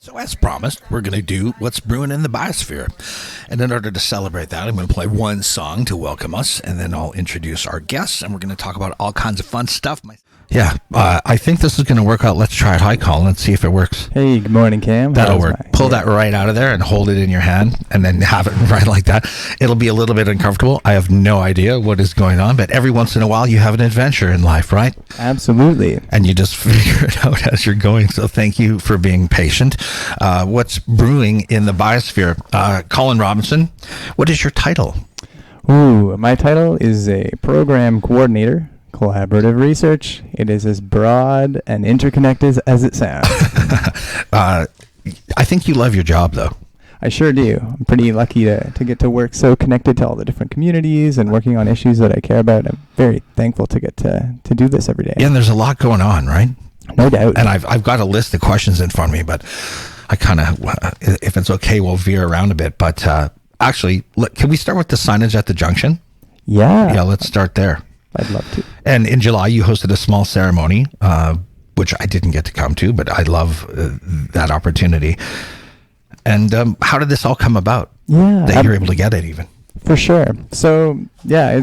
So as promised, we're going to do what's brewing in the biosphere. And in order to celebrate that, I'm going to play one song to welcome us, and then I'll introduce our guests, and we're going to talk about all kinds of fun stuff. I think this is going to work out. Let's try it. Hi, Colin. Let's see if it works. Hey, good morning, Cam. That'll work. Pull that right out of there and hold it in your hand and then have it right like that. It'll be a little bit uncomfortable. I have no idea what is going on, but every once in a while you have an adventure in life, right? Absolutely. And you just figure it out as you're going. So thank you for being patient. What's brewing in the biosphere? Colin Robinson, what is your title? Ooh, my title is a program coordinator. Collaborative research. It is as broad and interconnected as it sounds. I think you love your job, though. I sure do. I'm pretty lucky to get to work so connected to all the different communities and working on issues that I care about. I'm very thankful to get to do this every day. Yeah, and there's a lot going on, right? No doubt. And I've got a list of questions in front of me, but I kind of, if it's okay, we'll veer around a bit. But actually, can we start with the signage at the junction? Yeah. Yeah, let's start there. I'd love to. And in July, you hosted a small ceremony, which I didn't get to come to, but I love that opportunity. And how did this all come about? Yeah. That you're able to get it even? For sure. So, yeah,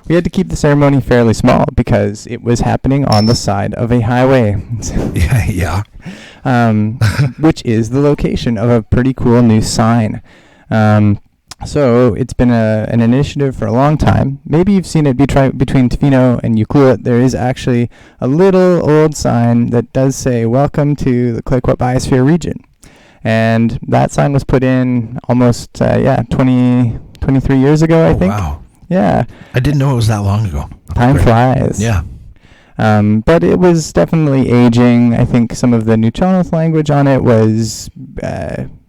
we had to keep the ceremony fairly small because it was happening on the side of a highway. Yeah. Which is the location of a pretty cool new sign. So it's been an initiative for a long time. Maybe you've seen it between Tofino and Ucluelet. There is actually a little old sign that does say, "Welcome to the Clayoquot Biosphere region." And that sign was put in almost, 23 years ago, I think. Wow. Yeah. I didn't know it was that long ago. Time flies. Yeah. But it was definitely aging. I think some of the Nuu-chah-nulth language on it was,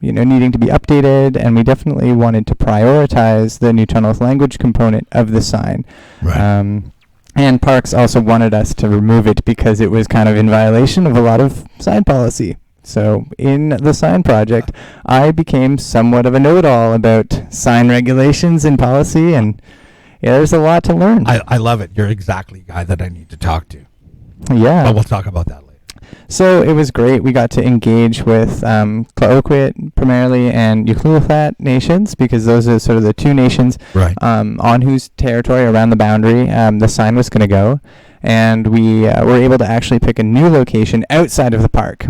needing to be updated, and we definitely wanted to prioritize the Nuu-chah-nulth language component of the sign. Right. And Parks also wanted us to remove it because it was kind of in violation of a lot of sign policy. So in the sign project, I became somewhat of a know-it-all about sign regulations and policy, and there's a lot to learn. I love it. You're exactly the guy that I need to talk to. Yeah. But we'll talk about that later. So it was great. We got to engage with Clayoquot primarily and Ucluelet nations because those are sort of the two nations right. On whose territory around the boundary the sign was going to go. And we were able to actually pick a new location outside of the park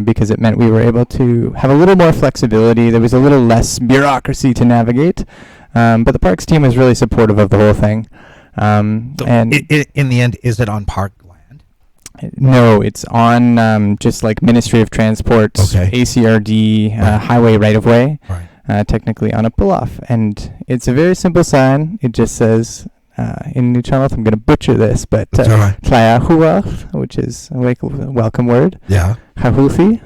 because it meant we were able to have a little more flexibility. There was a little less bureaucracy to navigate. But the parks team was really supportive of the whole thing. In the end, is it on park land? No, it's on just like Ministry of Transport's ACRD highway right-of-way, right. Technically on a pull-off. And it's a very simple sign. It just says, in Nuu-chah-nulth, I'm going to butcher this, but Clayoquot, which is a welcome word. Yeah. Hahuthi.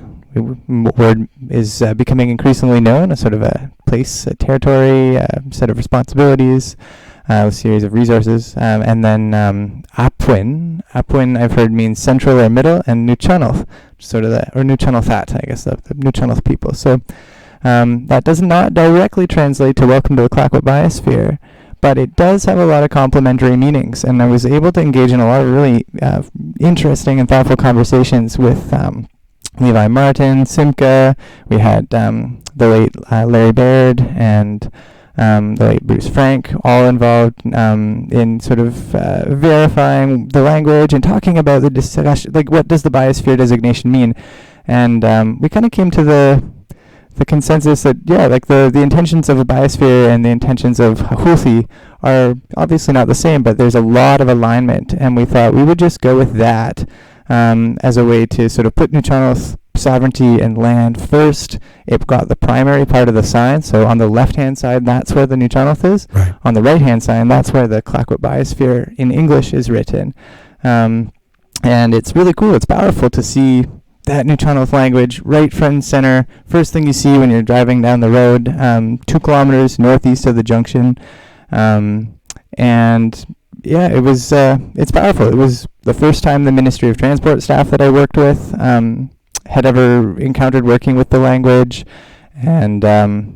Word is becoming increasingly known, a sort of a place, a territory, a set of responsibilities, a series of resources, and then Apwin. Apwin, I've heard, means central or middle, and Nuu-chah-nulth, sort of or Nuu-chah-nulthat, I guess, the Nuu-chah-nulth people. So that does not directly translate to welcome to the Clayoquot Biosphere, but it does have a lot of complementary meanings, and I was able to engage in a lot of really interesting and thoughtful conversations with Levi Martin, Simca. We had the late Larry Baird and the late Bruce Frank, all involved in sort of verifying the language and talking about the discussion, like what does the biosphere designation mean? And we kind of came to the consensus that, the intentions of a biosphere and the intentions of Hahuthi are obviously not the same, but there's a lot of alignment, and we thought we would just go with that as a way to sort of put Nuu-chah-nulth sovereignty and land first. It got the primary part of the sign, so on the left-hand side, that's where the Nuu-chah-nulth is. Right. On the right-hand side, that's where the Clayoquot Biosphere in English is written. And it's really cool. It's powerful to see that Nuu-chah-nulth language right front and center. First thing you see when you're driving down the road, 2 kilometers northeast of the junction. It was it's powerful. It was the first time the Ministry of Transport staff that I worked with had ever encountered working with the language, and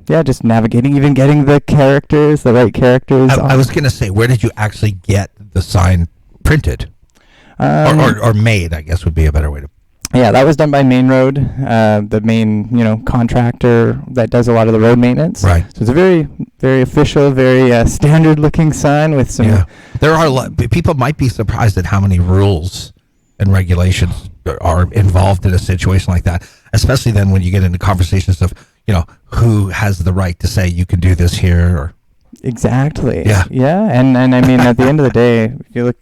just navigating, even getting the right characters. I was going to say, where did you actually get the sign printed or made? I guess would be a better way to Yeah, that was done by Main Road, the main, contractor that does a lot of the road maintenance. Right. So it's a very, very official, very standard-looking sign with some. Yeah. There are people might be surprised at how many rules and regulations are involved in a situation like that, especially then when you get into conversations of, who has the right to say you can do this here or. Exactly. Yeah. Yeah, and I mean, at the end of the day, if you look,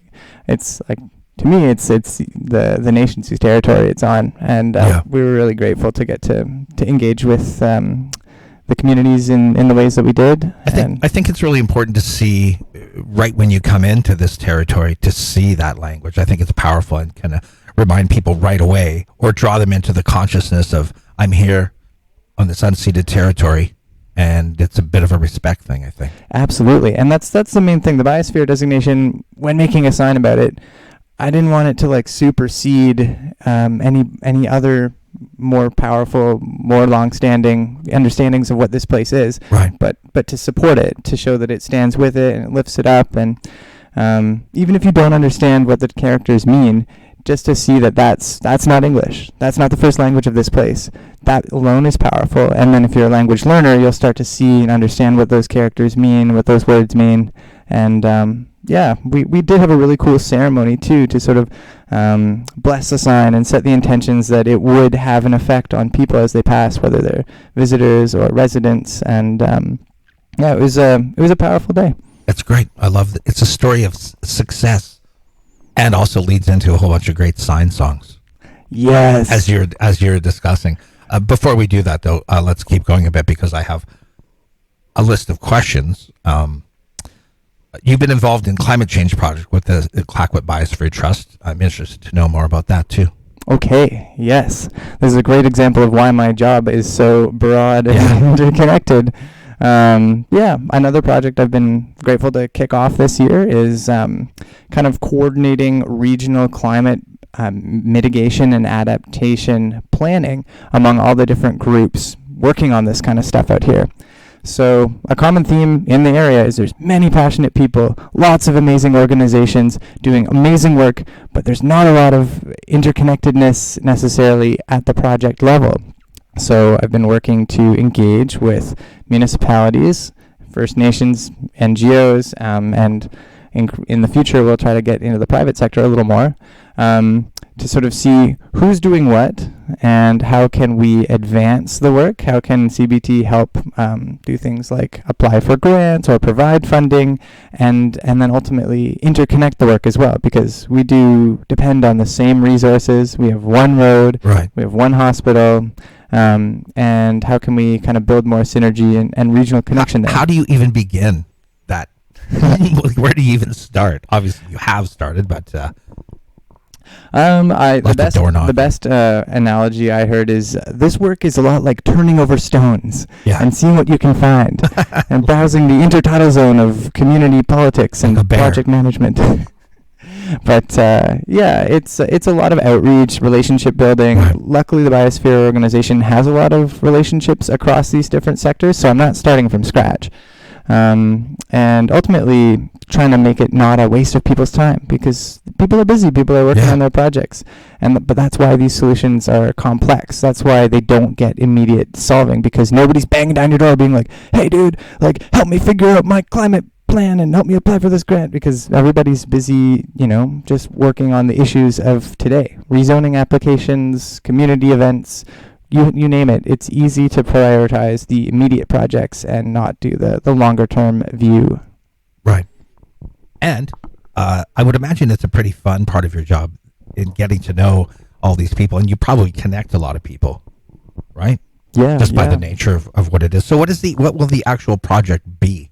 it's like, to me, it's the nation's whose territory it's on, and we were really grateful to get to engage with the communities in the ways that we did. I think it's really important to see right when you come into this territory to see that language. I think it's powerful and kind of remind people right away or draw them into the consciousness of I'm here on this unceded territory. And it's a bit of a respect thing, I think. Absolutely, and that's the main thing. The biosphere designation, when making a sign about it, I didn't want it to like supersede any other more powerful, more long-standing understandings of what this place is. Right. But to support it, to show that it stands with it and it lifts it up, and even if you don't understand what the characters mean, just to see that that's not English. That's not the first language of this place. That alone is powerful. And then if you're a language learner, you'll start to see and understand what those characters mean, what those words mean. And we did have a really cool ceremony too to sort of bless the sign and set the intentions that it would have an effect on people as they pass, whether they're visitors or residents. And it was a powerful day. That's great. I love it. It's a story of success. And also leads into a whole bunch of great sign songs. Yes. As you're discussing. Before we do that, though, let's keep going a bit because I have a list of questions. You've been involved in climate change project with the Clayoquot Biosphere Trust. I'm interested to know more about that, too. Okay, yes. This is a great example of why my job is so broad and interconnected. Another project I've been grateful to kick off this year is kind of coordinating regional climate mitigation and adaptation planning among all the different groups working on this kind of stuff out here. So a common theme in the area is there's many passionate people, lots of amazing organizations doing amazing work, but there's not a lot of interconnectedness necessarily at the project level. So I've been working to engage with municipalities, First Nations, NGOs, and in the future we'll try to get into the private sector a little more to sort of see who's doing what and how can we advance the work. How can CBT help do things like apply for grants or provide funding and then ultimately interconnect the work as well, because we do depend on the same resources. We have one road, right. We have one hospital. And how can we kind of build more synergy and regional connection there? How do you even begin that? Where do you even start? Obviously, you have started, but the best analogy I heard is this work is a lot like turning over stones and seeing what you can find and browsing the intertidal zone of community politics and project management. But it's a lot of outreach, relationship building. Right. Luckily, the Biosphere organization has a lot of relationships across these different sectors, so I'm not starting from scratch. And ultimately, trying to make it not a waste of people's time, because people are busy, people are working on their projects, but that's why these solutions are complex. That's why they don't get immediate solving, because nobody's banging down your door being like, "Hey, dude, like help me figure out my climate plan and help me apply for this grant," because everybody's busy, just working on the issues of today. Rezoning applications, community events, you name it. It's easy to prioritize the immediate projects and not do the longer term view. Right. And I would imagine it's a pretty fun part of your job in getting to know all these people, and you probably connect a lot of people, right? Yeah. Just by the nature of what it is. So what will the actual project be?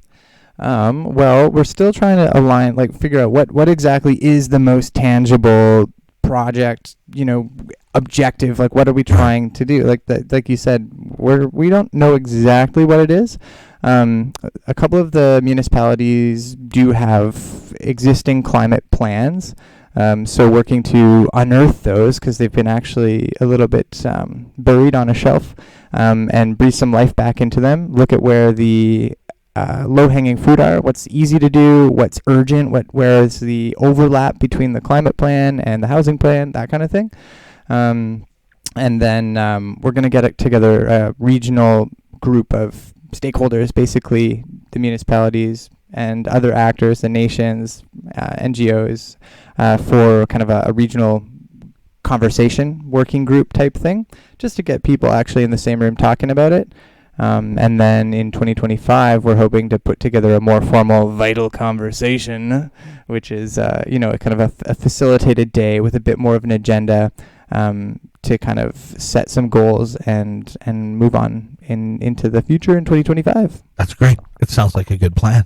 Well, we're still trying to figure out what exactly is the most tangible project, objective. Like, what are we trying to do? Like you said, we don't know exactly what it is. A couple of the municipalities do have existing climate plans. So working to unearth those, because they've been actually a little bit buried on a shelf, and breathe some life back into them. Look at where the low-hanging fruit are, what's easy to do, what's urgent, where is the overlap between the climate plan and the housing plan, that kind of thing. And And then we're going to get together a regional group of stakeholders, basically the municipalities and other actors, the nations, NGOs, for kind of a regional conversation working group type thing, just to get people actually in the same room talking about it. And then in 2025, we're hoping to put together a more formal vital conversation, which is, kind of a facilitated day with a bit more of an agenda, to kind of set some goals and move on into the future in 2025. That's great. It sounds like a good plan.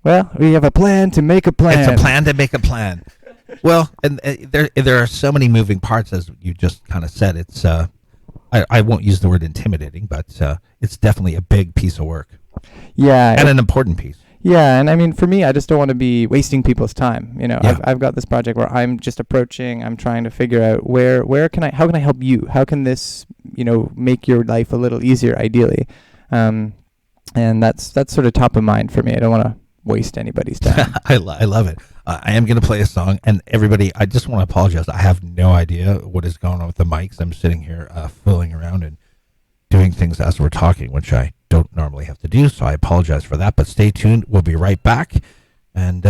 Well, we have a plan to make a plan. It's a plan to make a plan. Well, and there are so many moving parts, as you just kind of said. It's I won't use the word intimidating, but it's definitely a big piece of work. Yeah, and an important piece. Yeah, and I mean, for me, I just don't want to be wasting people's time. Yeah. I've got this project where I'm just approaching. I'm trying to figure out how can I help you? How can this, make your life a little easier, ideally? And that's sort of top of mind for me. I don't want to waste anybody's time. I love it. I am going to play a song, and everybody, I just want to apologize. I have no idea what is going on with the mics. I'm sitting here fooling around and doing things as we're talking, which I don't normally have to do, so I apologize for that. But stay tuned. We'll be right back, and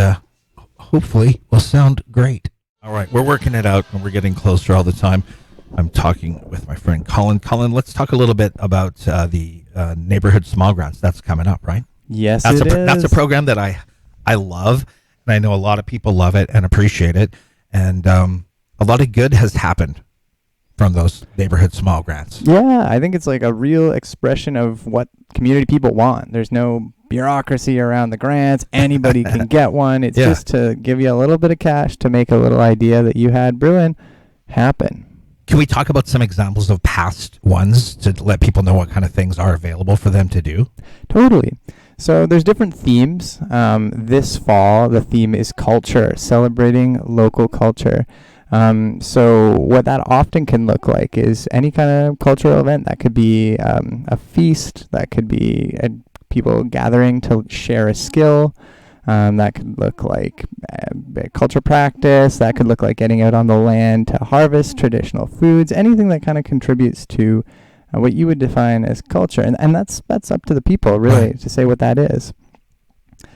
hopefully we'll sound great. All right, we're working it out, and we're getting closer all the time. I'm talking with my friend Colin. Colin, let's talk a little bit about the Neighbourhood Small Grants. That's coming up, right? Yes, that's it is. That's a program that I love, and I know a lot of people love it and appreciate it, and a lot of good has happened from those Neighbourhood Small Grants. Yeah, I think it's like a real expression of what community people want. There's no bureaucracy around the grants. Anybody can get one. It's just to give you a little bit of cash to make a little idea that you had brewing happen. Can we talk about some examples of past ones to let people know what kind of things are available for them to do? Totally. So there's different themes. This fall, the theme is culture, celebrating local culture. So what that often can look like is any kind of cultural event. That could be a feast. That could be people gathering to share a skill. That could look like culture practice. That could look like getting out on the land to harvest traditional foods. Anything that kind of contributes to what you would define as culture. And that's up to the people, really, to say what that is.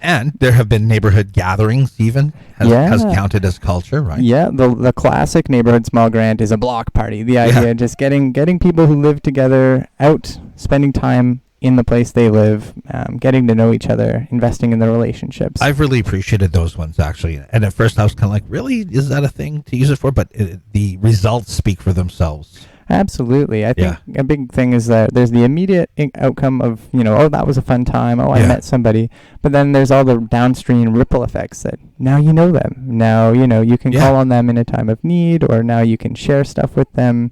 And there have been neighborhood gatherings even, has counted as culture, right? Yeah, the classic neighborhood small grant is a block party. The idea just getting people who live together out, spending time in the place they live, getting to know each other, investing in their relationships. I've really appreciated those ones, actually. And at first I was kind of like, really? Is that a thing to use it for? But the results speak for themselves. Absolutely. I think a big thing is that there's the immediate outcome of, oh, that was a fun time. Oh, I met somebody. But then there's all the downstream ripple effects that now you know them. Now, you can call on them in a time of need, or now you can share stuff with them.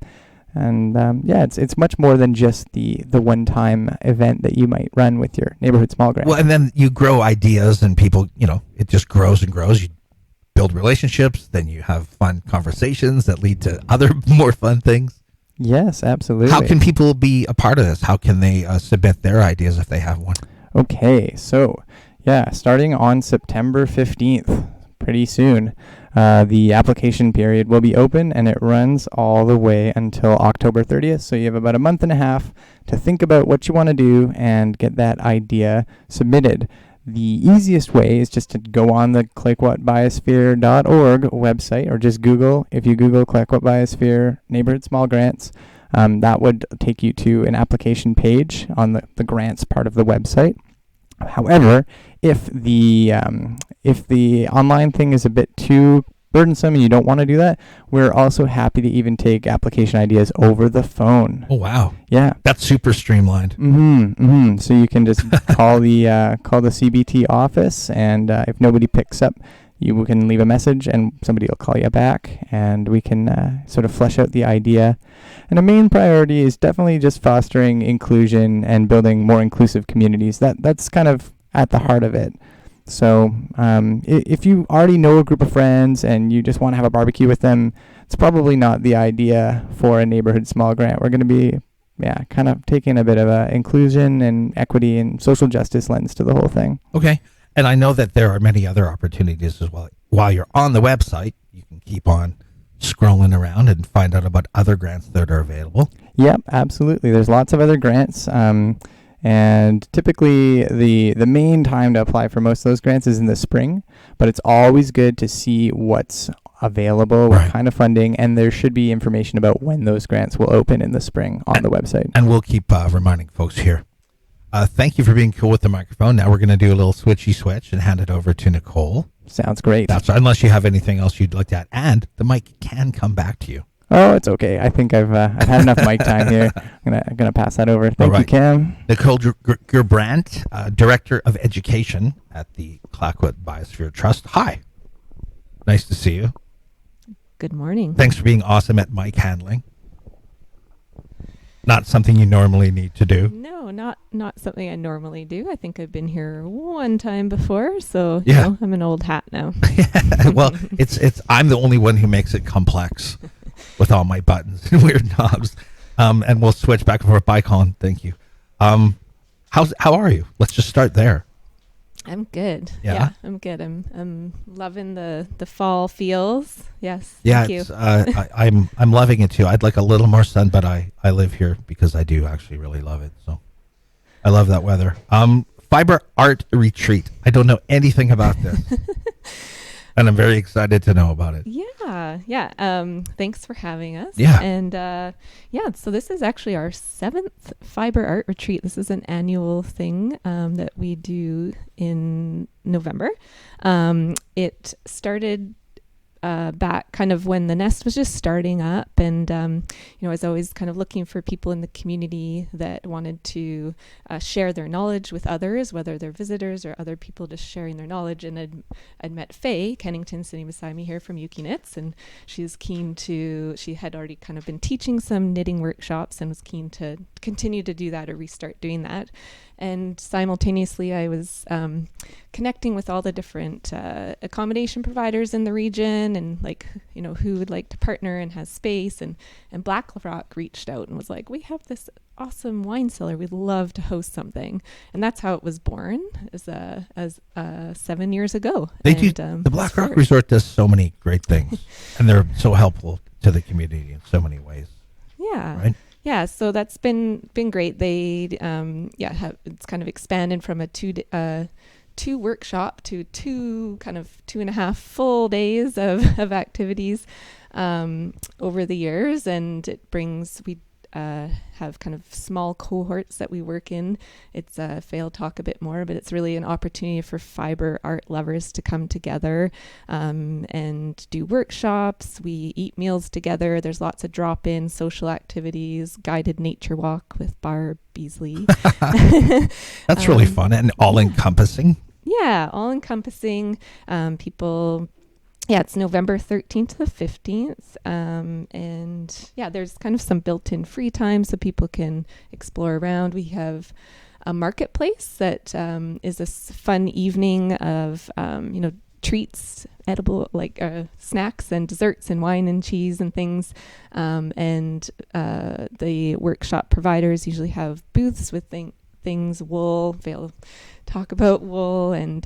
And it's much more than just the one-time event that you might run with your neighborhood small grant. Well, and then you grow ideas and people, it just grows and grows. You build relationships, then you have fun conversations that lead to other more fun things. Yes, absolutely. How can people be a part of this? How can they submit their ideas if they have one? Okay, so starting on September 15th, pretty soon, the application period will be open, and it runs all the way until October 30th. So you have about a month and a half to think about what you want to do and get that idea submitted. The easiest way is just to go on the clayoquotbiosphere.org website, or just Google. If you Google Clayoquot Biosphere Neighborhood Small Grants, that would take you to an application page on the grants part of the website. However, if the online thing is a bit too burdensome and you don't want to do that, we're also happy to even take application ideas over the phone. Oh, wow. Yeah. That's super streamlined. So you can just call the CBT office, and if nobody picks up, you can leave a message and somebody will call you back, and we can sort of flesh out the idea. And a main priority is definitely just fostering inclusion and building more inclusive communities. That's kind of at the heart of it. So if you already know a group of friends and you just want to have a barbecue with them, it's probably not the idea for a neighborhood small grant. We're going to be kind of taking a bit of a inclusion and equity and social justice lens to the whole thing. Okay. And I know that there are many other opportunities as well. While you're on the website, you can keep on scrolling around and find out about other grants that are available. Yep, absolutely. There's lots of other grants. And typically the main time to apply for most of those grants is in the spring, but it's always good to see what's available, what kind of funding, and there should be information about when those grants will open in the spring on the website. And we'll keep reminding folks here. Thank you for being cool with the microphone. Now we're going to do a little switchy switch and hand it over to Nicole. Sounds great. That's unless you have anything else you'd like to add, and the mic can come back to you. Oh, it's okay. I think I've had enough mic time here. I'm gonna pass that over. Thank you, Cam. Nicole Gerbrandt, Director of Education at the Clayoquot Biosphere Trust. Hi. Nice to see you. Good morning. Thanks for being awesome at mic handling. Not something you normally need to do. No, not something I normally do. I think I've been here one time before, so yeah. I'm an old hat now. Well, it's I'm the only one who makes it complex with all my buttons and weird knobs. And we'll switch back and forth. Bye, Colin. Thank you. How are you? Let's just start there. I'm good. Yeah, I'm good. I'm loving the fall feels. Yes. Yeah, Thank you. I'm loving it too. I'd like a little more sun, but I live here because I do actually really love it. So I love that weather. FIbre Art Retreat. I don't know anything about this. And I'm very excited to know about it. Yeah. Thanks for having us. Yeah. And so this is actually our 7th FIbre Art Retreat. This is an annual thing that we do in November. It started back kind of when the Nest was just starting up, and I was always kind of looking for people in the community that wanted to share their knowledge with others, whether they're visitors or other people just sharing their knowledge. And I'd met Faye Kennington sitting beside me here from Yuki Knits, and she had already kind of been teaching some knitting workshops and was keen to continue to do that or restart doing that. And simultaneously, I was connecting with all the different accommodation providers in the region, and who would like to partner and has space. And BlackRock reached out and was like, "We have this awesome wine cellar. We'd love to host something." And that's how it was born, as 7 years ago. The BlackRock Resort does so many great things, and they're so helpful to the community in so many ways. Yeah. Right. Yeah, so that's been great. They it's kind of expanded from a two workshop to 2.5 full days of activities over the years, and we have kind of small cohorts that we work in. It's Faye'll talk a bit more, but it's really an opportunity for fiber art lovers to come together and do workshops. We eat meals together. There's lots of drop-in social activities, guided nature walk with Barb Beasley. That's really fun and all-encompassing. Yeah, all-encompassing. People... Yeah, it's November 13th to the 15th. And there's kind of some built-in free time so people can explore around. We have a marketplace that is a fun evening of, treats, edible, snacks and desserts and wine and cheese and things. And the workshop providers usually have booths with things, wool. They'll talk about wool, and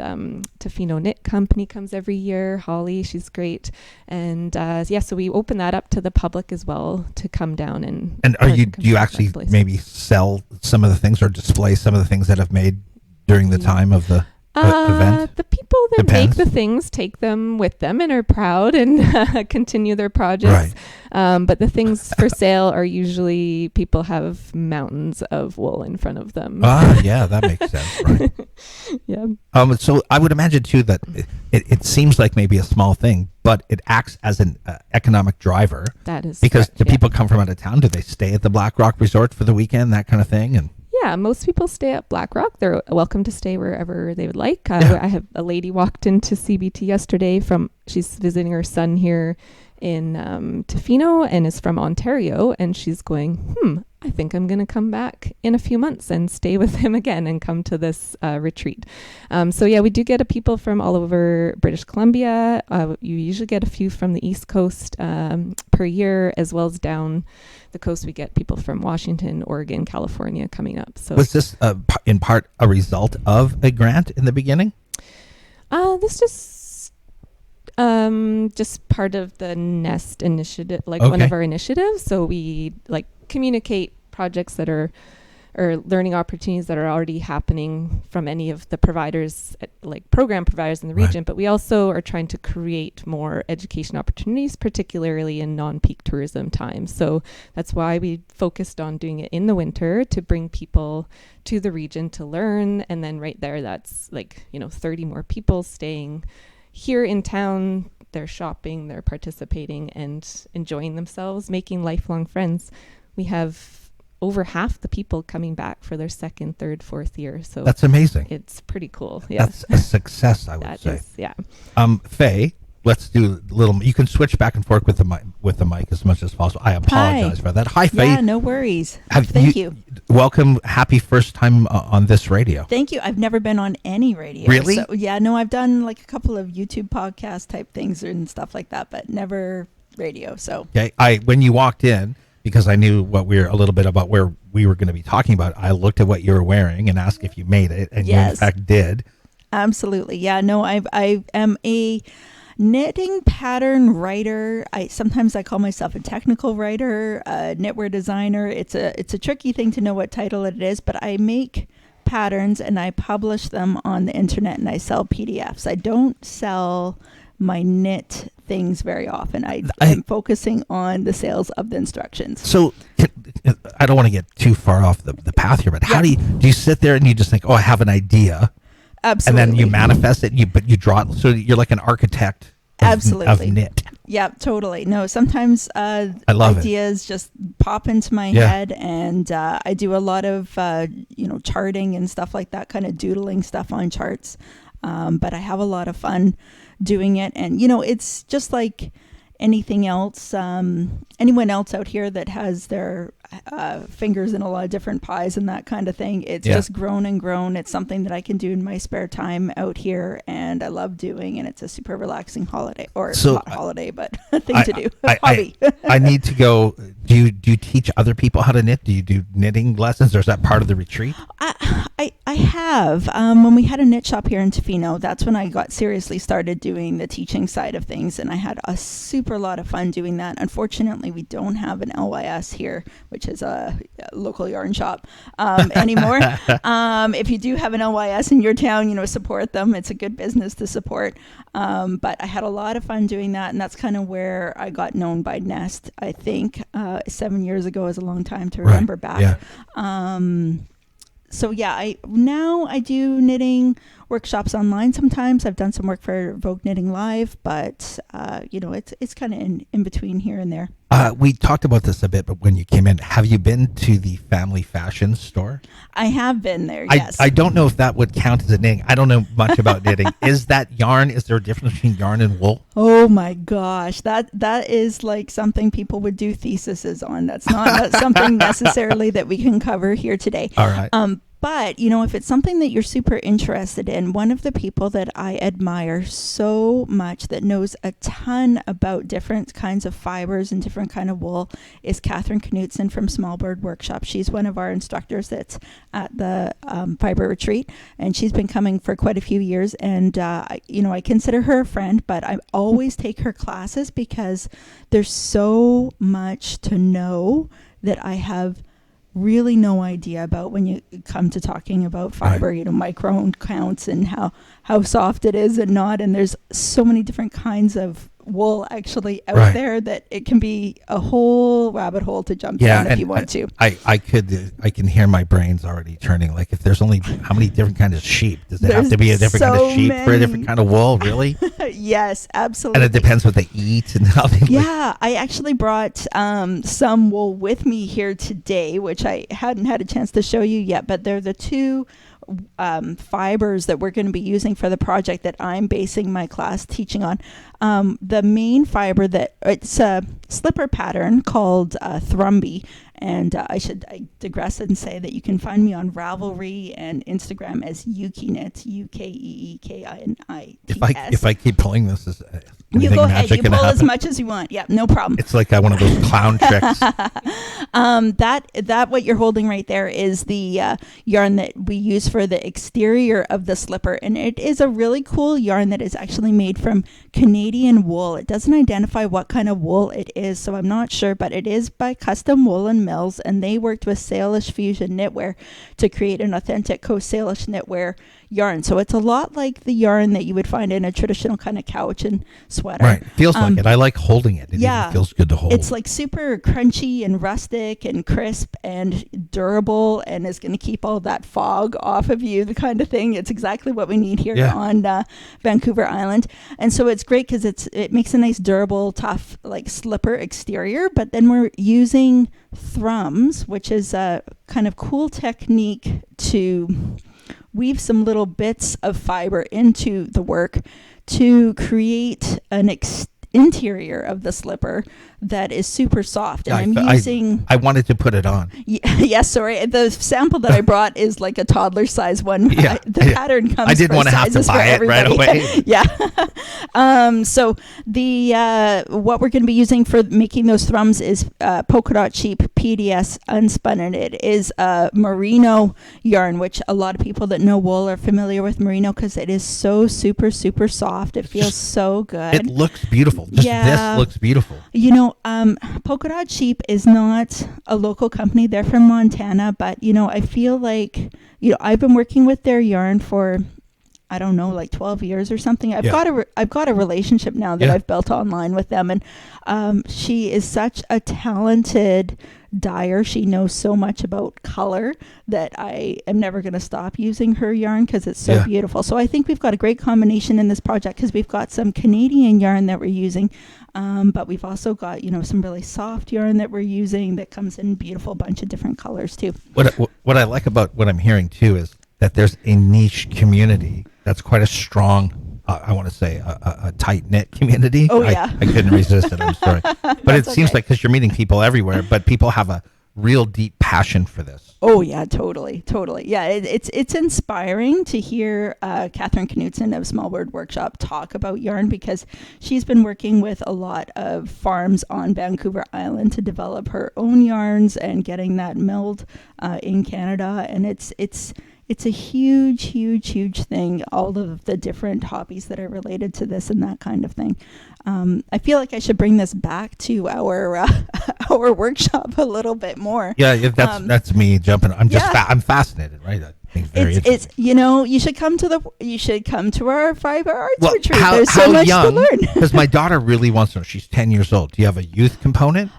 Tofino Knit Company comes every year. Holly, she's great. And so we open that up to the public as well to come down and do you actually maybe sell some of the things or display some of the things that have made during the time of the event? The people that make the things take them with them and are proud and continue their projects. Right. But the things for sale are usually people have mountains of wool in front of them. Yeah, that makes sense. Right. Yeah. So I would imagine too that it seems like maybe a small thing, but it acts as an economic driver. That is because correct, do people come from out of town? Do they stay at the BlackRock Resort for the weekend? That kind of thing, and. Yeah, most people stay at BlackRock. They're welcome to stay wherever they would like. I have a lady walked into CBT yesterday she's visiting her son here in Tofino and is from Ontario, and she's going, I think I'm going to come back in a few months and stay with him again and come to this retreat. We do get people from all over British Columbia. You usually get a few from the East Coast per year, as well as down the coast. We get people from Washington, Oregon, California coming up. So was this in part a result of a grant in the beginning? This just Just part of the Nest initiative, like one of our initiatives. So we like communicate projects that are, or learning opportunities that are already happening from any of the providers, like program providers in the region. But we also are trying to create more education opportunities, particularly in non-peak tourism times. So that's why we focused on doing it in the winter, to bring people to the region to learn. And then right there, that's like, 30 more people staying here in town. They're shopping, they're participating and enjoying themselves, making lifelong friends. We have over half the people coming back for their second, third, fourth year. So that's amazing. It's pretty cool. Yeah. That's a success, I would say. Yeah. Faye, let's do a little. You can switch back and forth with the mic as much as possible. I apologize for that. Hi, Faye. Yeah, no worries. Thank you. Welcome. Happy first time on this radio. Thank you. I've never been on any radio. Really? So, yeah, no, I've done like a couple of YouTube podcast type things and stuff like that, but never radio. So okay, when you walked in, because I knew a little bit about where we were going to be talking about, I looked at what you were wearing and asked if you made it, and you in fact did. Absolutely. Yeah, no, I am a knitting pattern writer. Sometimes I call myself a technical writer, a knitwear designer. It's a tricky thing to know what title it is, but I make patterns and I publish them on the internet and I sell PDFs. I don't sell my knit things very often. I'm focusing on the sales of the instructions. So I don't want to get too far off the path here, but how do you sit there and you just think, oh, I have an idea? Absolutely. And then you manifest it, but you draw it. So you're like an architect of knit. Yeah, totally. No, sometimes ideas just pop into my head, and I do a lot of charting and stuff like that, kind of doodling stuff on charts. But I have a lot of fun doing it, and it's just like anything else. Anyone else out here that has their fingers in a lot of different pies and that kind of thing, it's just grown and grown. It's something that I can do in my spare time out here, and I love doing, and it's a super relaxing holiday, or not holiday, but a thing to do. Hobby. I need to go. Do you teach other people how to knit? Do you do knitting lessons, or is that part of the retreat? I have. When we had a knit shop here in Tofino, that's when I got seriously started doing the teaching side of things, and I had a super lot of fun doing that. Unfortunately, we don't have an LYS here, which is a local yarn shop, anymore. If you do have an LYS in your town, support them. It's a good business to support. But I had a lot of fun doing that, and that's kind of where I got known by Nest, I think. 7 years ago is a long time to remember back. Yeah. So yeah, I do knitting workshops online sometimes. I've done some work for Vogue Knitting Live, but it's kind of in between here and there. We talked about this a bit, but when you came in, have you been to the Family Fashion store? I have been there, yes. I don't know if that would count as a knitting. I don't know much about knitting. Is that yarn? Is there a difference between yarn and wool? Oh my gosh, that is like something people would do theses on. That's not something necessarily that we can cover here today. All right. But, if it's something that you're super interested in, one of the people that I admire so much that knows a ton about different kinds of fibers and different kind of wool is Catherine Knutson from Small Bird Workshop. She's one of our instructors that's at the FIbre retreat, and she's been coming for quite a few years. And, I consider her a friend, but I always take her classes because there's so much to know that I have really no idea about when you come to talking about fiber, micron counts and how soft it is and not. And there's so many different kinds of wool actually out there that it can be a whole rabbit hole to jump down if you want to. I can hear my brains already turning. Like, if there's only how many different kinds of sheep? Does it have to be a different kind of sheep for a different kind of wool? Really? Yes, absolutely. And it depends what they eat and how they live. I actually brought some wool with me here today, which I hadn't had a chance to show you yet, but they're the two fibers that we're going to be using for the project that I'm basing my class teaching on. The main fiber it's a slipper pattern called Thrumby, And I digress and say that you can find me on Ravelry and Instagram as Ukeeknit, UKEEKINITS. If I keep pulling this, is you go ahead. You pull happen? as much as you want. Yeah, no problem. It's like one of those clown tricks. That what you're holding right there is the yarn that we use for the exterior of the slipper, and it is a really cool yarn that is actually made from Canadian wool. It doesn't identify what kind of wool it is, so I'm not sure, but it is by Custom Woolen Mills, and they worked with Salish Fusion Knitwear to create an authentic Coast Salish knitwear yarn. So it's a lot like the yarn that you would find in a traditional kind of couch and sweater. Right. Feels like it. I like holding it. It even feels good to hold. It's like super crunchy and rustic and crisp and durable, and is going to keep all that fog off of you, the kind of thing. It's exactly what we need here on Vancouver Island. And so it's great because it makes a nice durable, tough, like slipper exterior. But then we're using thrums, which is a kind of cool technique to weave some little bits of fiber into the work to create an interior of the slipper that is super soft. And I wanted to put it on. Yes, sorry. The sample that I brought is like a toddler size one. Yeah, the pattern comes. I didn't want to have to buy it right away. Yeah. So the what we're going to be using for making those thrums is polka dot sheep PDS unspun, and it is merino yarn, which a lot of people that know wool are familiar with merino because it is so super soft. It feels so good. It looks beautiful. This looks beautiful. You know, Polka Dot Sheep is not a local company. They're from Montana, but I feel like I've been working with their yarn for, I don't know, like 12 years or something. I've got a relationship now that I've built online with them, and she is such a talented dyer. She knows so much about color that I am never going to stop using her yarn because it's so beautiful. So I think we've got a great combination in this project because we've got some Canadian yarn that we're using, but we've also got some really soft yarn that we're using that comes in a beautiful bunch of different colors too. What I like about what I'm hearing too is that there's a niche community that's quite a strong, I want to say, a tight-knit community. Oh, yeah. I couldn't resist it, I'm sorry. But it seems like because you're meeting people everywhere, but people have a real deep passion for this. Oh, yeah, totally. Yeah, it's inspiring to hear Catherine Knutson of Small Word Workshop talk about yarn because she's been working with a lot of farms on Vancouver Island to develop her own yarns and getting that milled in Canada. And it's a huge thing, all of the different hobbies that are related to this and that kind of thing. I feel like I should bring this back to our workshop a little bit more. Yeah, that's me jumping. I'm just I'm fascinated, right? I think it's very interesting. You should come to our FIbre Arts retreat. There's so how much young, to learn. Because my daughter really wants to know. She's 10 years old. Do you have a youth component?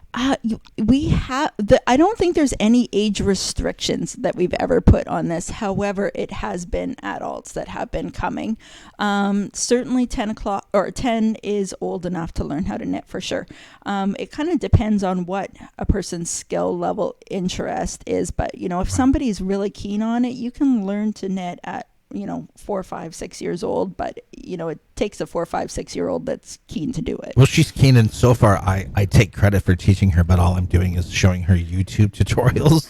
We have I don't think there's any age restrictions that we've ever put on this. However, it has been adults that have been coming. Certainly 10 is old enough to learn how to knit for sure. It kind of depends on what a person's skill level interest is, but if somebody's really keen on it, you can learn to knit at 4, 5, 6 years old, but it takes a 4, 5, 6 year old that's keen to do it. Well, she's keen, and so far I take credit for teaching her, but all I'm doing is showing her YouTube tutorials.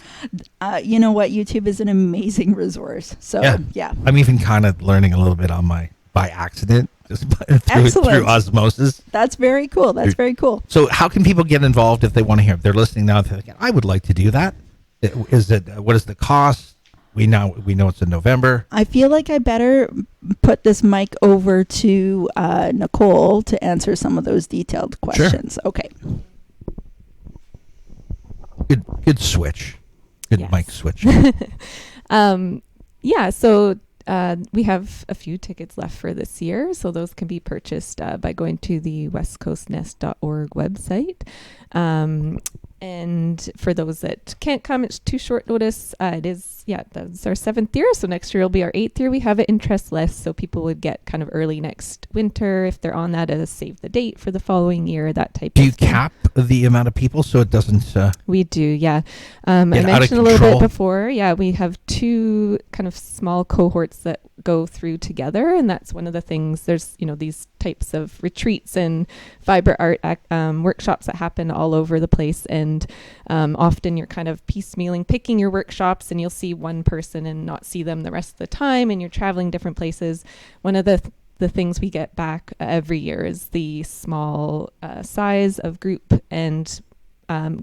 You know what? YouTube is an amazing resource. So yeah. I'm even kind of learning a little bit by accident, just through osmosis. That's very cool. Very cool. So how can people get involved if they want to hear? If they're listening now, they're thinking, I would like to do that. What is the cost? We know it's in November. I feel like I better put this mic over to Nicole to answer some of those detailed questions. Sure. Okay. Good switch. Good mic switch. So we have a few tickets left for this year, so those can be purchased by going to the westcoastnest.org website. And for those that can't come, it's too short notice. It is that's our 7th year. So next year will be our 8th year. We have an interest list, so people would get kind of early next winter if they're on that as save the date for the following year, that type Do of you thing. cap the amount of people so it doesn't? We do, yeah. I Get out of mentioned a little control? bit before. Yeah, we have 2 kind of small cohorts that go through together, and that's one of the things. There's these types of retreats and FIbre art workshops that happen all over the place, and often you're kind of piecemealing, picking your workshops, and you'll see one person and not see them the rest of the time, and you're traveling different places. One of the things we get back every year is the small size of group and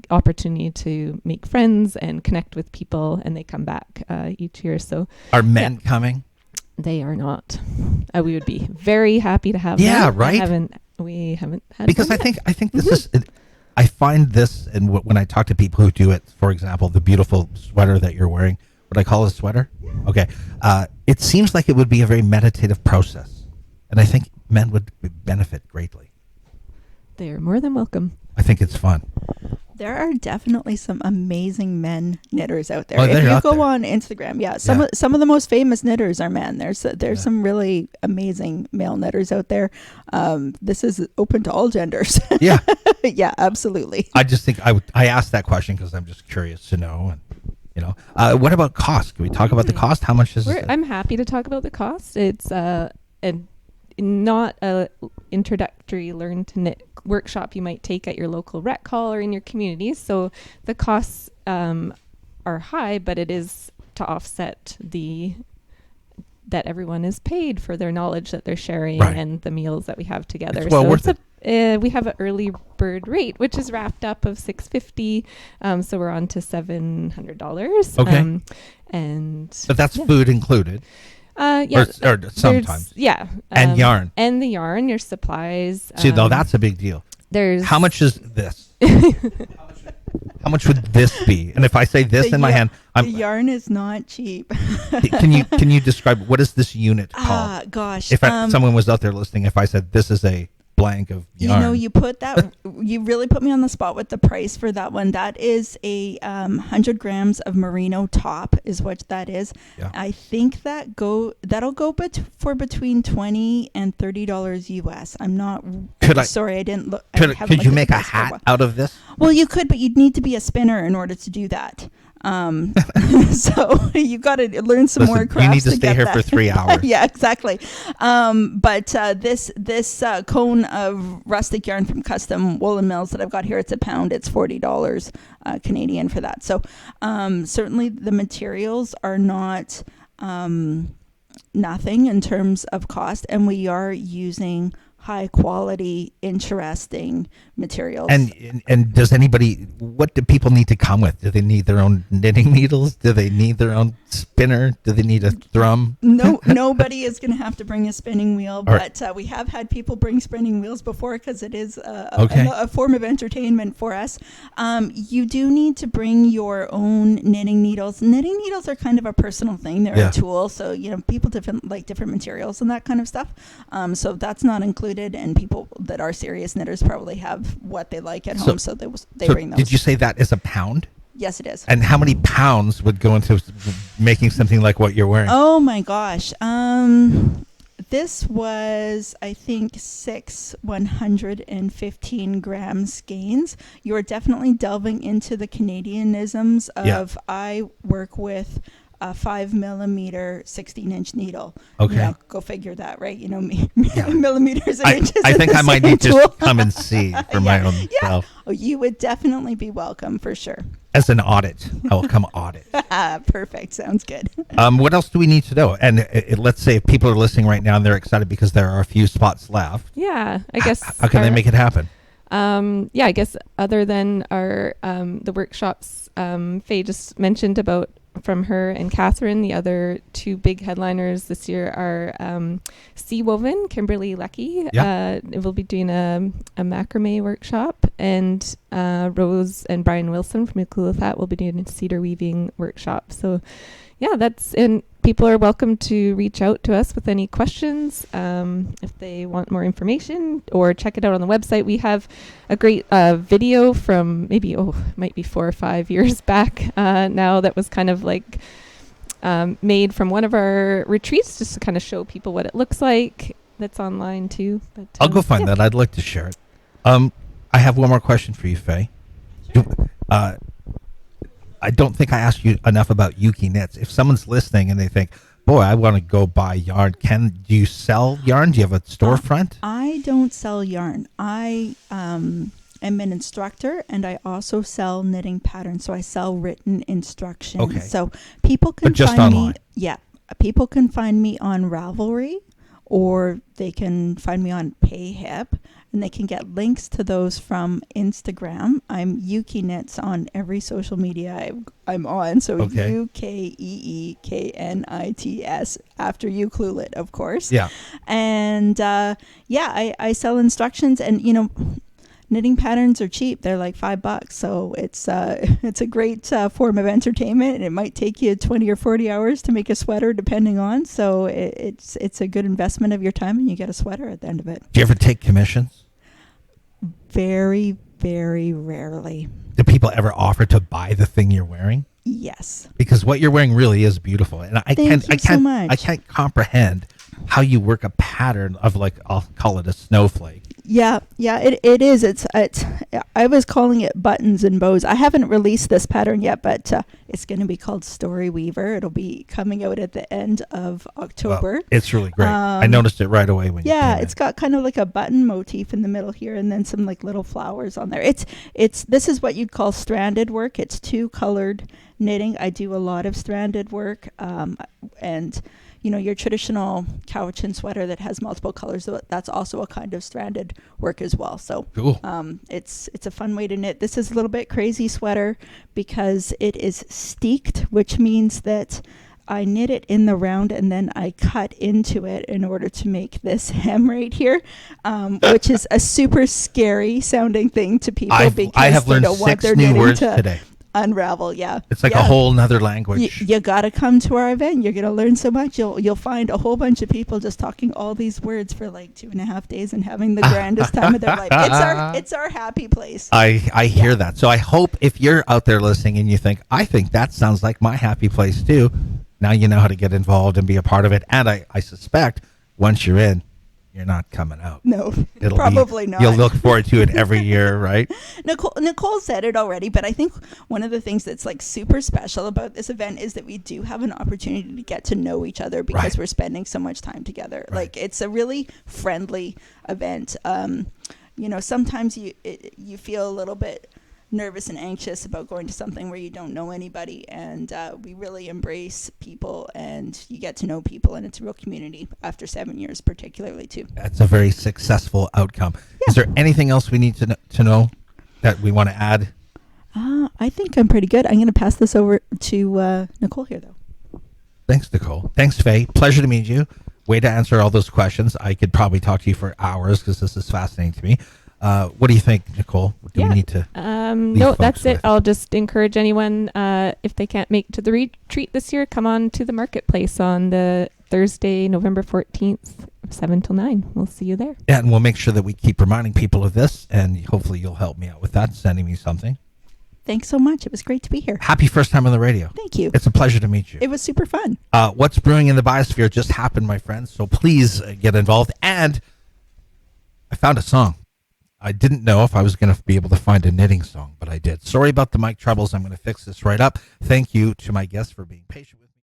opportunity to make friends and connect with people, and they come back each year. So Are men coming? they are not. We would be very happy to have Yeah, them. right? We haven't had Because them I think this is. I find this, and when I talk to people who do it, for example, the beautiful sweater that you're wearing. Would I call it a sweater? Okay. It seems like it would be a very meditative process, and I think men would benefit greatly. They are more than welcome. I think it's fun. There are definitely some amazing men knitters out there. Oh, If they're you out go there. on Instagram, some of the most famous knitters are men. There's some really amazing male knitters out there. This is open to all genders. Yeah. Yeah, absolutely. I just think I asked that question because I'm just curious to know. And what about cost? Can we talk about the cost? How much is it? I'm happy to talk about the cost. It's not a introductory learn to knit workshop you might take at your local rec hall or in your community. So the costs are high, but it is to offset that everyone is paid for their knowledge that they're sharing Right. and the meals that we have together. It's well worth it. We have an early bird rate, which is wrapped up of $650. So we're on to $700. Okay. But that's food included. Yeah. Or sometimes. Yeah. And yarn. And the yarn, your supplies. See, though, that's a big deal. There's How much is this? How much would this be? And if I say this in my hand, the yarn is not cheap. can you describe what is this unit called? Gosh. If someone was out there listening, if I said this is a blank of yarn. You put that, you really put me on the spot with the price for that one. That is a 100 grams of merino top is what that is. Yeah. I think that'll go for between $20 and $30 US. I'm not sorry, I didn't look. Could you make a hat out of this? Well, you could, but you'd need to be a spinner in order to do that. So you got to learn some more crafts. You need to stay here that. for 3 hours. Yeah, exactly. But this cone of rustic yarn from Custom Woolen Mills that I've got here, it's a pound. It's $40 Canadian for that. So certainly the materials are not nothing in terms of cost, and we are using high quality, interesting materials. And does what do people need to come with? Do they need their own knitting needles? Do they need their own spinner? Do they need a thrum? No, nobody is going to have to bring a spinning wheel, but we have had people bring spinning wheels before because it is a form of entertainment for us. You do need to bring your own knitting needles. Knitting needles are kind of a personal thing. They're a tool, so people like different materials and that kind of stuff. So that's not included, and people that are serious knitters probably have what they like at home, so they bring those. Did you say that is a pound? Yes, it is. And how many pounds would go into making something like what you're wearing? Oh my gosh. This was, I think, 6 115 gram skeins. You're definitely delving into the Canadianisms of I work with a 5 millimeter 16-inch needle. Okay. Go figure that, right? Millimeters and inches. I think I might need to just come and see for my own self. Oh, you would definitely be welcome for sure. As an audit. I will come audit. Perfect. Sounds good. What else do we need to know? And let's say if people are listening right now and they're excited because there are a few spots left. Yeah, I guess. How can they make it happen? I guess other than our the workshops Faye just mentioned about from her and Catherine, the other 2 big headliners this year are Sea Woven, Kimberly Leckie. We'll be doing a macrame workshop, and Rose and Brian Wilson from Ukulathat will be doing a cedar weaving workshop. So and people are welcome to reach out to us with any questions if they want more information, or check it out on the website. We have a great video from might be 4 or 5 years back now that was kind of like made from one of our retreats, just to kind of show people what it looks like. That's online too. But, I'll go find that. I'd like to share it. I have one more question for you, Faye. I don't think I asked you enough about Yuki Knits. If someone's listening and they think, boy, I want to go buy yarn, do you sell yarn? Do you have a storefront? I don't sell yarn. I am an instructor, and I also sell knitting patterns. So I sell written instructions. Okay. So people can But just find online. me. Yeah, people can find me on Ravelry, or they can find me on PayHip, and they can get links to those from Instagram. I'm Yuki Knits on every social media I'm on. So Okay. UKEEKNITS after you cluelet, of course. Yeah. And I sell instructions, and knitting patterns are cheap. They're like $5. So it's a great form of entertainment, and it might take you 20 or 40 hours to make a sweater, depending on. So it's a good investment of your time, and you get a sweater at the end of it. Do you ever take commissions? Very, very rarely. Do people ever offer to buy the thing you're wearing? Yes. Because what you're wearing really is beautiful, and I Thank you so much. I can't comprehend how you work a pattern of, like, I'll call it a snowflake. Yeah, it is. It's. I was calling it buttons and bows. I haven't released this pattern yet, but it's going to be called Story Weaver. It'll be coming out at the end of October. Well, it's really great. I noticed it right away when you came in. It's got kind of like a button motif in the middle here, and then some like little flowers on there. This is what you'd call stranded work. It's 2-colored knitting. I do a lot of stranded work, and your traditional cowichan sweater that has multiple colors, that's also a kind of stranded work as well. So Cool. It's a fun way to knit. This is a little bit crazy sweater because it is steeked, which means that I knit it in the round and then I cut into it in order to make this hem right here, which is a super scary sounding thing to people because I have they learned don't want 6 their new knitting words to today. unravel. It's like a whole nother language. You gotta come to our event. You're gonna learn so much. You'll find a whole bunch of people just talking all these words for like 2.5 days and having the grandest time of their life. It's our happy place. I hear that. So I hope if you're out there listening and you think, I think that sounds like my happy place too, now you know how to get involved and be a part of it. And I suspect once you're in, you're not coming out. No, probably not. You'll look forward to it every year, right? Nicole said it already, but I think one of the things that's like super special about this event is that we do have an opportunity to get to know each other because Right. we're spending so much time together. Right. Like it's a really friendly event. Sometimes you feel a little bit nervous and anxious about going to something where you don't know anybody, and we really embrace people, and you get to know people, and it's a real community after 7 years particularly too. That's a very successful outcome. Yeah. Is there anything else we need to know that we want to add? I think I'm pretty good. I'm going to pass this over to Nicole here though. Thanks, Nicole. Thanks, Faye. Pleasure to meet you. Way to answer all those questions. I could probably talk to you for hours because this is fascinating to me. What do you think, Nicole? We need to? No, that's it. with? I'll just encourage anyone, if they can't make it to the retreat this year, come on to the marketplace on the Thursday, November 14th, 7 till 9. We'll see you there. Yeah, and we'll make sure that we keep reminding people of this, and hopefully you'll help me out with that, sending me something. Thanks so much. It was great to be here. Happy first time on the radio. Thank you. It's a pleasure to meet you. It was super fun. What's brewing in the biosphere just happened, my friends, so please get involved. And I found a song. I didn't know if I was going to be able to find a knitting song, but I did. Sorry about the mic troubles. I'm going to fix this right up. Thank you to my guests for being patient with me.